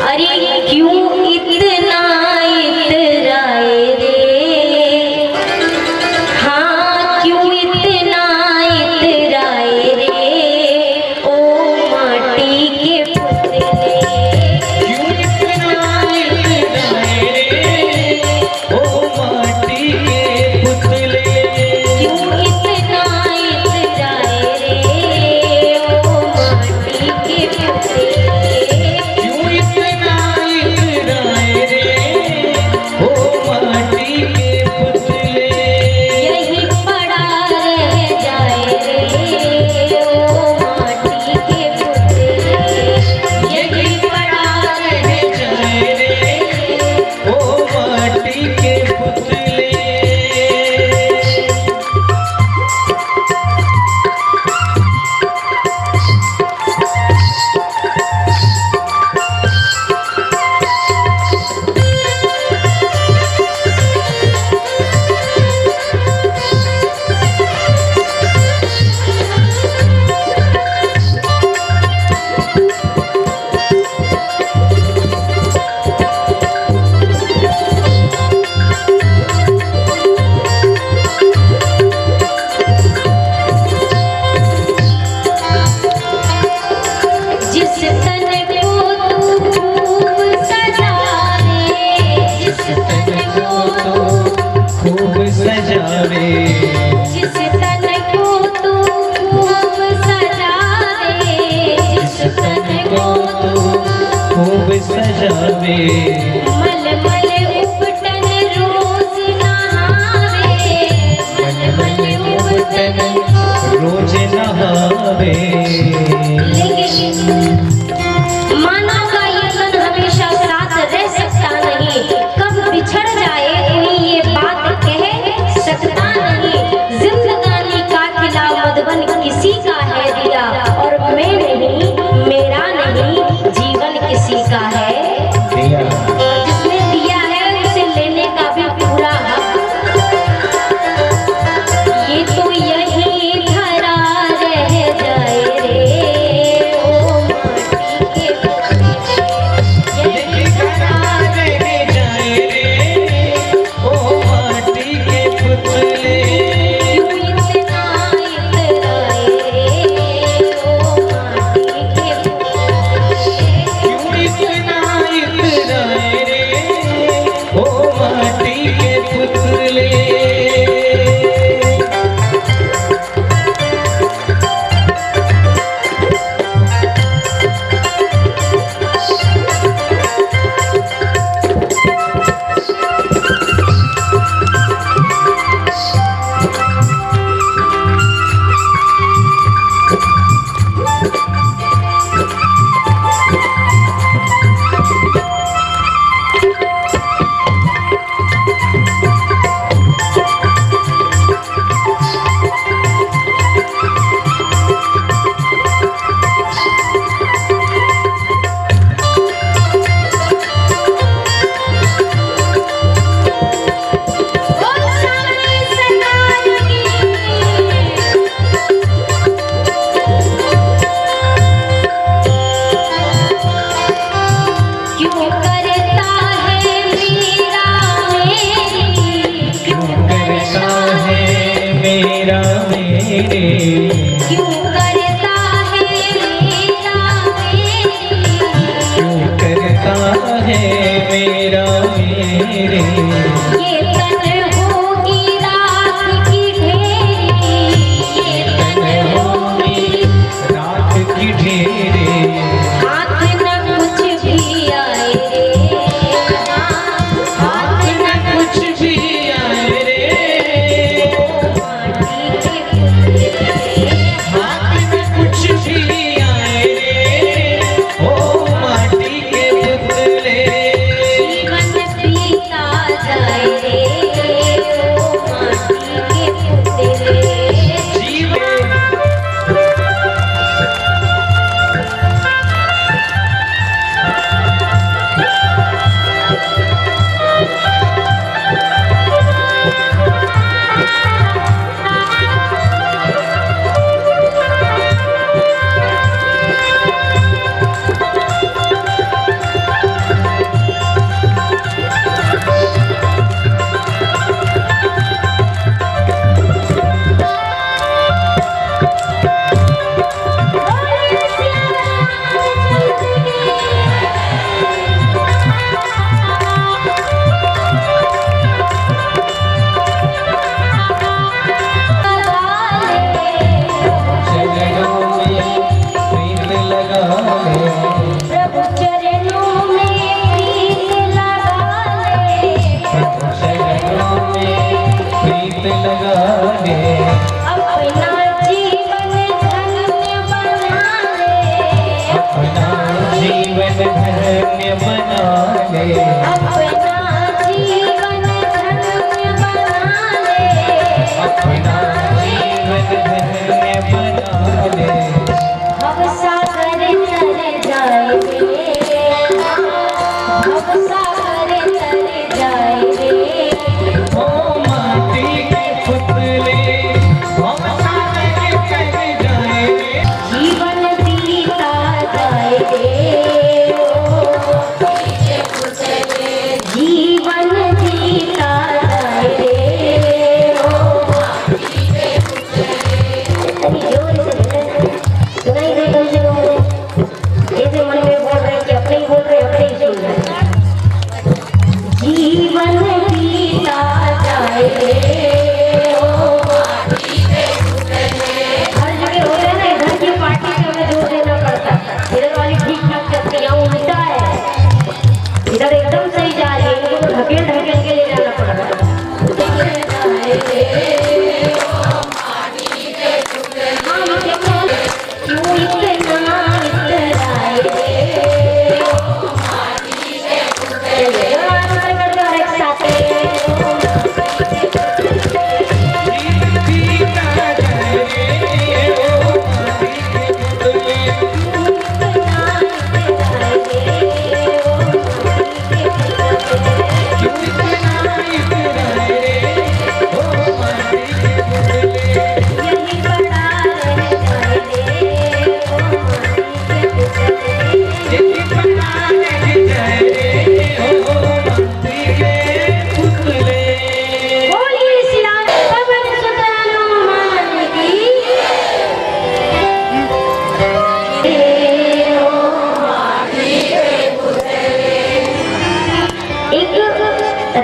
अरे क्यों इतना इतराए रे, हाँ क्यों इतना इतराए रे, ओ माटी के पुतले। क्यों इतना इतराए रे, ओ माटी के पुतले। क्यों इतना इतराए रे, ओ माटी के पुतले। सजावे मलमल उपटन रोज नहावे, मलमल उपटन रोज नहावे। लेकिन मानव का ये तन हमेशा साथ रह सकता नहीं, कब बिछड़ जाए कोई ये बात कह सकता नहीं। जिंदगानी का किला मधुबन किसी का है दिया, और मैं नहीं, मेरा नहीं, जीवन किसी का है दिया। जिसने दिया है उसे लेने का भी पूरा हक। ये तो यही धरा रह जाए रे, ओ माटी के पुतले। यही धरा रह जाए रे, ओ माटी के पुतले। क्यों इतना इतराए रे, ओ माटी के पुतले। क्यों इतना इतराए रे, ओ माटी के पुतले। क्यों करता है मेरा मेरी, क्यों करता है मेरा मेरे। ये तन होगी रात की ढेरी, ये तन होगी रात की ढेरे। हाथ न कुछ भी आए रे, हाथ न कुछ भी आए रे, माटी के पुतले। हाथ प्रभु चरणों में प्रीत लगा ले, प्रभु चरणों में प्रीत लगा ले, अपना जीवन धन्य बना ले, अपना जीवन धन्य बना ले, अपना जीवन धन्य बना ले, अपना जीवन धन्य बना ले। भव सागर तर जाए रे, भव सागर तर जाए रे, ओ माटी के पुतले हम सागर कर जाए रे, जीवन बीता जाए रे, जीवन बीता जाए रे। अभी जोर से बोले, सुनाई दे कम से कम। ऐसे मन में बोल रहे कि अपने ही बोल रहे, अपने ही सुन रहे। जीवन बीता जाए रे, हर जगह होते हैं ना, इधर की पार्टी पे हमें जोर देना पड़ता है, इधर वाली ठीक ठाक चलती है, यहाँ उल्टा है, इधर एकदम सही जा रही है, इनको तो ढकेल ढकेल के ले जाना पड़ रहा है। हाँ, क्यों इतना इतराए रे, चलिए, आंसर कर दो एक साथ। बीता जाए रे, ओ माटी के पुतले क्यों इतना इतराए रे, ओ माटी के पुतले यही बता रह जाए रे, ओ माटी के पुतले। यही बना रह जाए रे, ओ माटी के पुतले। बोलिए श्री राम पवन सुत हनुमान की। एक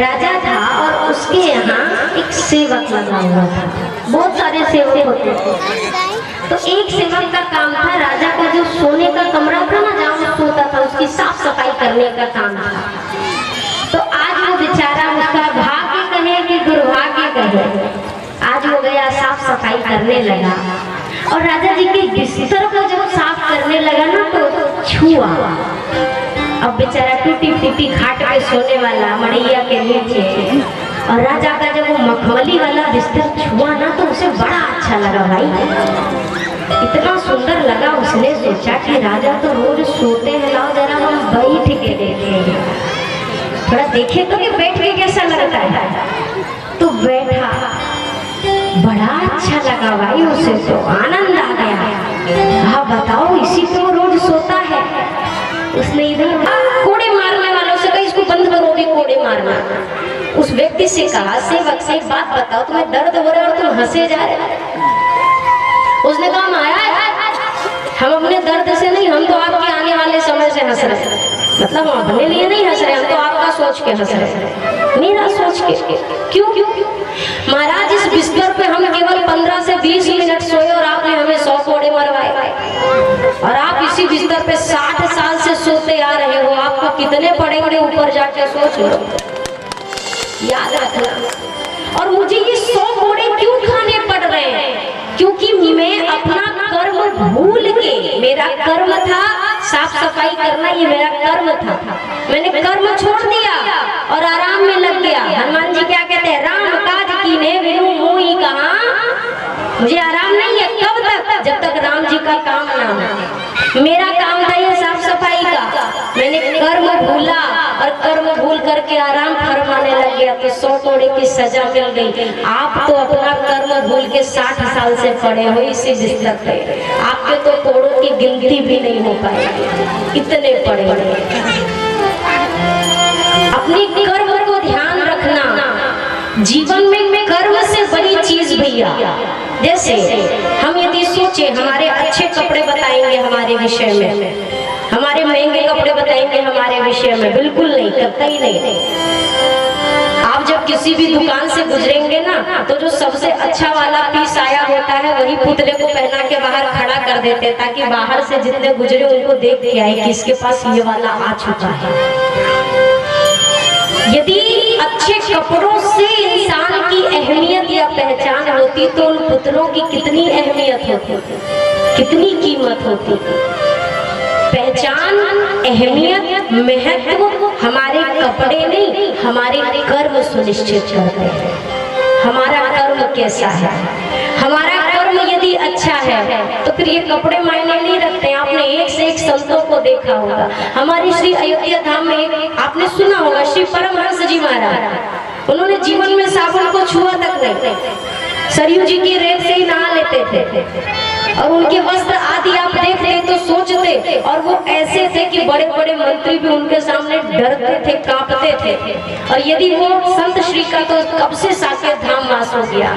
राजा था और उसके यहाँ एक सेवक लगा हुआ था। बहुत सारे सेवक होते थे, तो एक सेवक का काम था, राजा का जो सोने का कमरा था ना, जहाँ वो सोता था, उसकी साफ सफाई करने का काम था। तो आज वो बेचारा, उसका भाग्य कहे कि दुर्भाग्य कहे, आज वो गया साफ सफाई करने लगा और राजा जी के बिस्तर को जब साफ करने लगा ना, तो छुआ। अब बेचारा टूटी फूटी खाट पे सोने वाला मड़ैया के नीचे, और राजा का जब वो मखमली वाला बिस्तर छुआ ना, तो उसे बड़ा अच्छा लगा भाई, इतना सुंदर लगा। उसने सोचा कि राजा तो रोज सोते हैं, लाओ जरा हम बैठ के देखें, थोड़ा देखे तो कि बैठ के कैसा लगता है। तो बैठा, बड़ा अच्छा लगा भाई, उसे तो आनंद आ गया। हाँ बताओ, इसी पे वो रोज सोता है। उसने इधर कोड़े मारने वालों से कहा, इसको बंद करोगे कोड़े मारना। उस व्यक्ति से कहा, सेवक से एक बात बताओ, तुम्हें दर्द हो रहा है और तुम हंसे जा रहे। उसने कहा, महाराज हम अपने दर्द से नहीं, हम तो आपके आने वाले समय से हंस रहे हैं। मतलब हम अपने लिए नहीं हंस रहे, हम तो आपका सोच के हंस रहे हैं, मेरा सोच के। क्यों क्यों महाराज, इस बिस्तर पे हम केवल 15 से 20 मिनट सोए और आपने हमें 100 कोड़े मरवाए, और आप इसी बिस्तर पे 60 साल से सोते आ रहे हो, आपको कितने पड़ेंगे ऊपर जाके सोच लो, याद रखना। और मुझे ये 100 कोड़े क्यों खाने पड़ रहे हैं? क्योंकि मैं अपना कर्म भूल के, मेरा कर्म था साफ सफाई करना, ये मेरा कर्म था, मैंने कर्म छोड़ दिया और आराम में लग गया। हनुमान जी क्या कहते हैं, राम काज कीन्हे बिनु मोहि कहा, मुझे आराम नहीं है। कब तक? जब तक राम जी का काम ना हो। मेरा काम था ये साफ सफाई का, मैंने कर्म भूला और कर्म भूल करके आराम फरमाने लग गया, तो 100 कोड़े की सजा मिल गई। आप तो अपना कर्म भूल के 60 साल से पड़े हो इसी बिस्तर पे, आपके तो कोड़ों की गिनती भी नहीं हो पाएगी, इतने पड़े। अपनी कर्म को ध्यान रखना, जीवन में कर्म से बड़ी चीज भैया। जैसे हम यदि सोचे हमारे अच्छे कपड़े बताएंगे हमारे विषय में, हमारे महंगे कपड़े बताएंगे हमारे विषय में, बिल्कुल नहीं, कतई नहीं। आप आप जब किसी भी दुकान से गुजरेंगे ना, तो जो सबसे अच्छा वाला पीस आया होता है वही पुतले को पहना के बाहर खड़ा कर देते हैं, ताकि बाहर से जितने गुजरे उनको देख के आए कि इसके पास ये वाला आ चुका है। यदि अच्छे कपड़ों से इंसान की अहमियत या पहचान होती तो उन पुतलों की कितनी अहमियत होती, कितनी कीमत होती। पहचान, अहमियत, महत्व हमारे कपड़े नहीं, हमारे कर्म सुनिश्चित करते हैं। हमारा कर्म कैसा है, हमारा कर्म यदि अच्छा है तो फिर ये कपड़े मायने नहीं रखते। आपने एक से एक संतों को देखा होगा। हमारी श्री अयोध्या धाम में आपने सुना होगा श्री परमहंस जी महाराज, उन्होंने जीवन में साबुन को छुआ तक नहीं, सरयू जी की रेत से ही नहा लेते थे। और उनके वस्त्र आदि आप देखते तो सोचते, और वो ऐसे थे कि बड़े बड़े मंत्री भी उनके सामने डरते थे, कांपते थे। और यदि वो संत श्री का तो कब से साकेत धाम वास हो गया,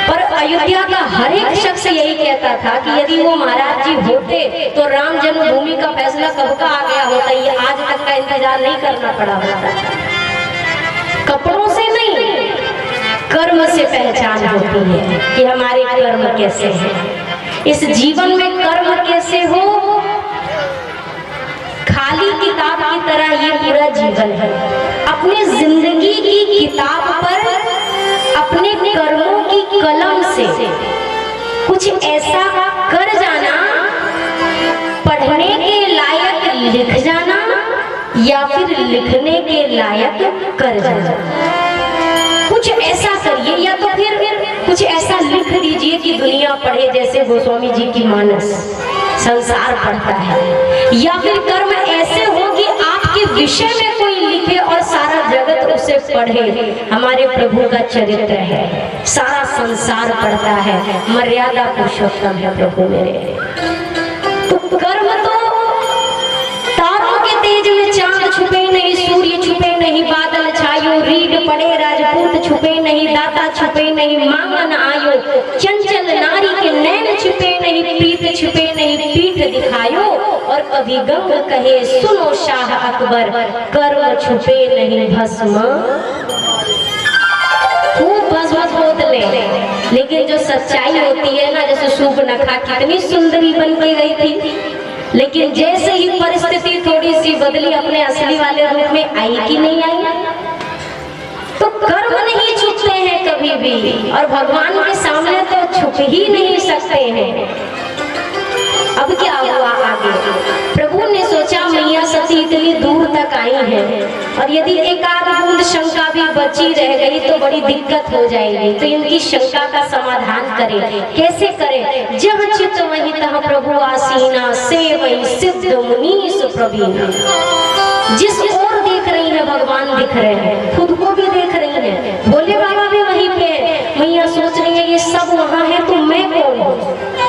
पर अयोध्या का हर एक शख्स यही कहता था कि यदि वो महाराज जी होते तो राम जन्मभूमि का फैसला कब का आ गया होता, ये आज तक का इंतजार नहीं करना पड़ा होता। कपड़ों से नहीं, कर्म से पहचान होती है कि हमारे कर्म कैसे हैं, इस जीवन में कर्म कैसे हो। खाली किताब की तरह ये पूरा जीवन है। अपने जिंदगी की किताब पर अपने कर्मों की कलम से कुछ ऐसा कर जाना, पढ़ने के लायक लिख जाना या फिर लिखने के लायक कर जाना। कुछ ऐसा करिए, या तो फिर कुछ ऐसा लिख दीजिए कि दुनिया पढ़े, जैसे गोस्वामी जी की मानस संसार पढ़ता है। या फिर कर्म ऐसे हो कि आपके विषय में कोई लिखे और सारा जगत उसे पढ़े। हमारे प्रभु का चरित्र है, सारा संसार पढ़ता है, मर्यादा पुरुषोत्तम है प्रभु मेरे। तो कर्म तो तारों के तेज में चांद छुपे नहीं, सूर्य छुपे नहीं, बादल छायो, रीढ़ पड़े राजपूत छुपे नहीं, दाता छुपे नहीं, मांगन आयो, चंचल नारी के नैन छुपे नहीं, प्रीत छुपे नहीं, पीठ दिखायो। और कभी गंग कहे सुनो शाह अकबर, कर्म छुपे नहीं भस्म। खूब भस्म खोद ले, लेकिन जो सच्चाई होती है ना, जैसे सूर्पनखा कितनी सुंदरी बन के गई थी, लेकिन जैसे ही परिस्थिति थोड़ी सी बदली, अपने असली वाले रूप में आई कि नहीं आई। तो कर्म नहीं छुपते हैं कभी भी, और भगवान के सामने तो छुप ही नहीं सकते हैं। अब क्या हुआ आगे, प्रभु ने सोचा मैया सती इतनी दूर तक आई है, और यदि एक आध बूंद शंका भी बची रह गई तो बड़ी दिक्कत हो जाएगी। तो इनकी शंका का समाधान करें, कैसे करें। जहाँ चित वहीं तहाँ प्रभु आसीना, से वही सिद्ध मुनीस प्रवीण। जिस ओर देख रही है भगवान दिख रहे हैं, खुद को भी देख रही है, भोले बाबा भी वहीं पे है। मैया सोच रही है ये सब वहाँ है तो मैं कौन हूँ,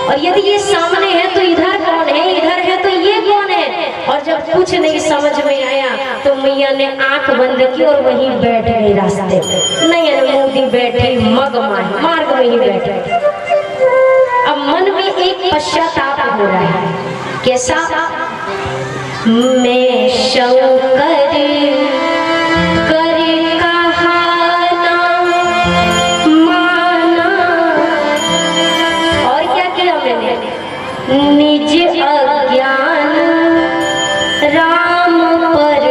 और यदि ये सामने है तो इधर कौन है, इधर है तो ये कौन है। और जब कुछ नहीं समझ में आया तो मैया ने आंख बंद की और वहीं बैठ गई रास्ते में। नयन मूंदी बैठी मग मार्ग में ही बैठ। अब मन में एक पश्चाताप हो रहा है, कैसा। मैं शंकर कर कहाना माना, और क्या किया मैंने, निज अज्ञान राम पर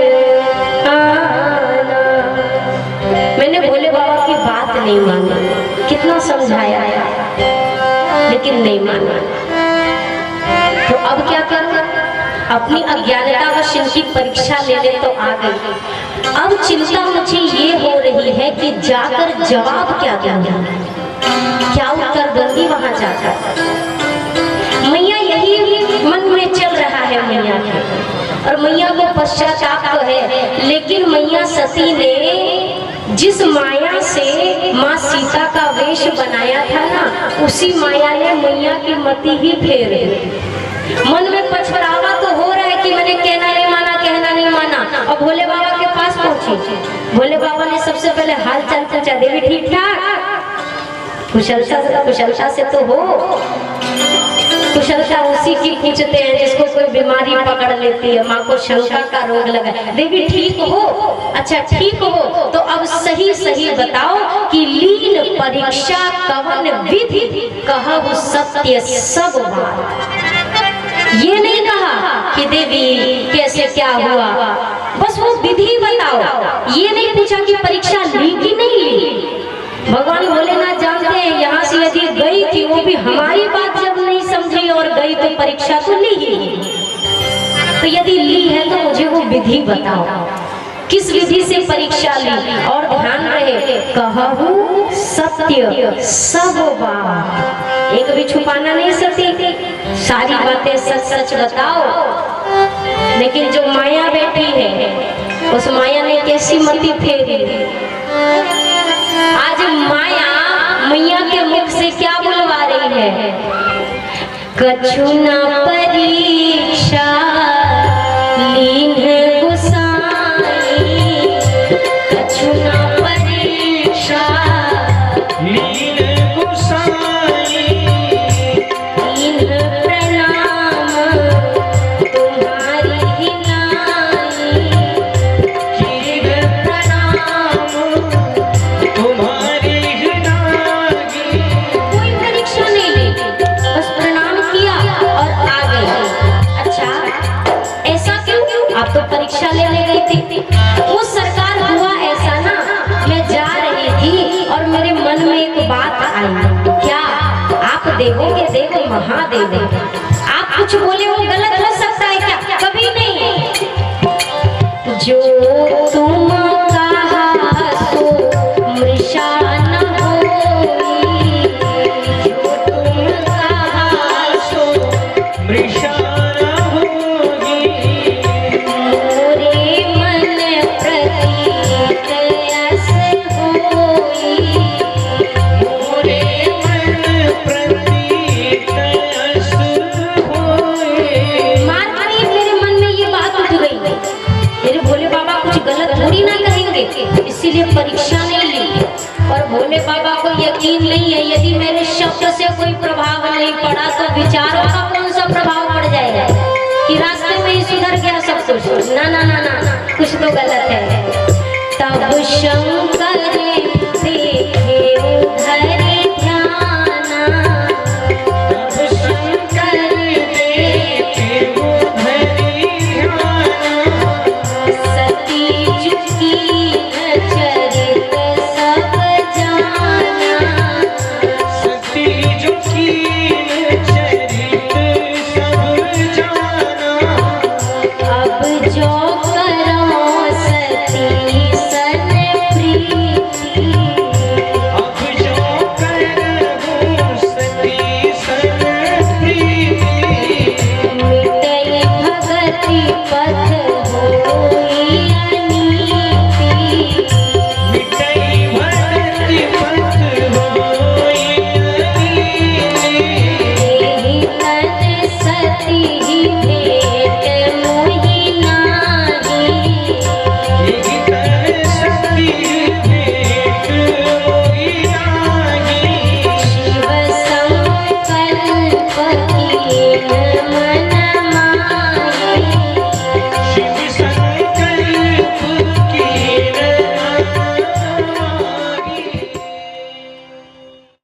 आना। मैंने भोले बाबा की बात नहीं मानी, कितना समझाया लेकिन नहीं माना। तो अब क्या करना, अपनी अज्ञानता व शिव की परीक्षा ले ले तो आ गई। अब चिंता मुझे ये हो रही है कि जाकर जवाब क्या दूंगी, क्या उत्तर दूंगी वहां जाकर। मैया यही मन में चल रहा है मैया के, और मैया को पश्चाताप तो है, लेकिन मैया सती ने जिस माया से माँ सीता का वेश बनाया था ना, उसी माया ने मैया की मति ही फेर दी। मन में पछतावा तो हो रहा है कि मैंने कहना नहीं माना। और भोले बाबा के पास पहुंची, भोले बाबा ने सबसे पहले हाल चाल पूछा, देवी ठीक ठाक, कुशलता से तो हो। कुशलता उसी की पूछते हैं जिसको कोई बीमारी पकड़ लेती है। माँ को शंका का रोग लगा, देवी ठीक हो, अच्छा ठीक हो तो अब सही सही बताओ कि लीन परीक्षा कवन विधि कहब सत्य सब बात। ये नहीं कहा कि देवी कैसे क्या हुआ, बस वो विधि बताओ। ये नहीं पूछा कि परीक्षा ली कि नहीं ली। भगवान भोलेनाथ जानते हैं यहाँ से यदि गई थी, वो भी हमारी बात जब नहीं समझी और गई तो परीक्षा तो ली ही। तो यदि ली है तो मुझे वो विधि बताओ, किस विधि से परीक्षा ली। और ध्यान रहे, कहूँ सत्य सब बात, एक भी छुपाना नहीं सकती, सारी बातें सच सच बताओ। लेकिन जो माया बैठी है, उस माया ने कैसी मति फेरी। आज माया मैया के मुख से क्या बुलवा रही है, कछु न परीक्षा लीन गुसाई, कछु न परीक्षा लीन गुसाई, लीन प्रणाम तुम्हारी हिनाई, कीन प्रणाम तुम्हारी हिनागी। कोई परीक्षा नहीं ली, बस प्रणाम किया और आ गई। अच्छा ऐसा क्यों? आप तो परीक्षा लेने गई थी। वो सरकार हुआ ऐसा ना, मैं जा रही थी और मेरे मन में एक बात आई, क्या आप देवोगे देव महादेव, आप कुछ बोले वो गलत हो सकता है क्या? कभी नहीं। जो तुम कहा सो मृषा न होई, जो तुम कहा सो मृषा न होगी, मोरे मन प्रतीत यस होई, मोरे मन प्रतीत यस होए। मार पड़ी मेरे मन में ये बात उठ गई, मेरे भोले बाबा कुछ गलत थोड़ी ना कहेंगे, इसीलिए परीक्षा नहीं ली। और भोले बाबा को यकीन नहीं है, यदि मेरे शब्द से कोई प्रभाव नहीं पड़ा तो विचारों का कौन सा प्रभाव पड़ जाएगा कि रास्ते में ही सुधर गया सब कुछ। ना ना ना ना, कुछ तो गलत है। तब शंकर देखे उधर ध्याना, तब शंकर देखे उधरी ध्याना, सती झुकी चरित सब जाना, सती झुकी चरित सब जाना। अब जो करो सती सन प्रीति, अब जो करहूँ सती सन प्रीति, मिटई भगति पथ हो